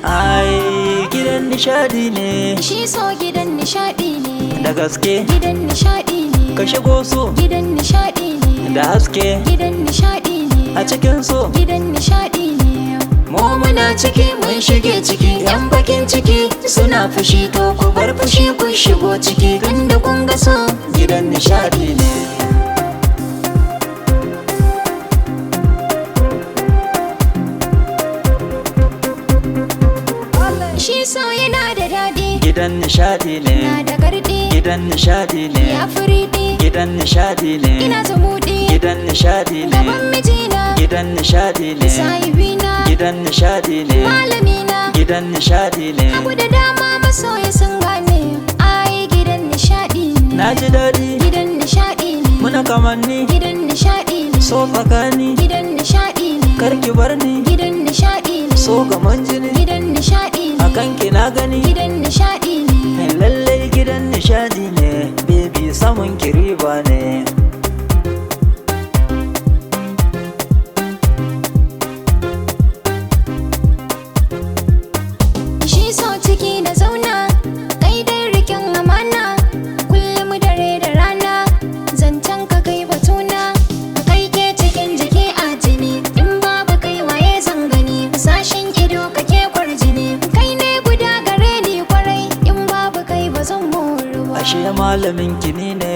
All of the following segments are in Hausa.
Ai gidan nishadi ne, Shi so gidan nishadi ne, da gaske gidan nishadi ne, ka shigo so, gidan nishadi ne, da haske gidan nishadi ne, a cikin so. gidan nishadi ne. Mu muna ciki mun shige ciki, yan bakin ciki suna fushi, to ku bar fushi kun shigo ciki, tunda kun ga so gidan nishadi ne. Shi so yana da daɗi, Gidan nishadi ne, na da gardi, gidan nishadi ne, ya furidi, gidan nishadi ne, ina zumuɗi, gidan nishadi ne, gaban mijina, gidan nishadi ne, sahibina, gidan nishadi ne, malamina, gidan nishadi ne. abu da dama masoya sun gane, ai gidan nishadi ne, Na ji daɗi gidan nishadi ne, muna kamanni, gidan nishadi ne, so tsakani, gidan nishadi ne, karki bar ni, gidan nishadi ne, so gaman jini, gidan nishadi ne, a kanki na gani. gidan nishadi ne. Lallai gidan nishadi ne, baby samun kiriba ne. Shi so ciki da zauna, kai dai rikin amana, kullum dare da rana, zancen ka kai batuna, kai ke cikin jiki a jini, in babu kai waye zan gani, sashen ido kake kwarjini, kai ne guda gare ni kwarai, in babu kai ba zan moru ba. Ashe malamin kini ne,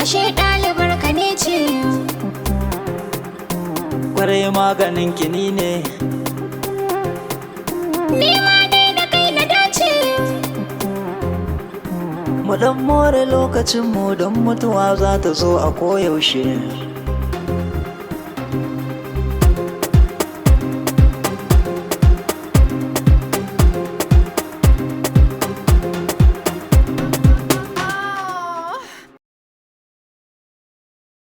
Ashe ɗalibar ka ne ce, kwarai maganin kini ne. ni ma dai da kai na dace. Mu dan more lokacin mu don mutuwa za ta zo a koyaushe.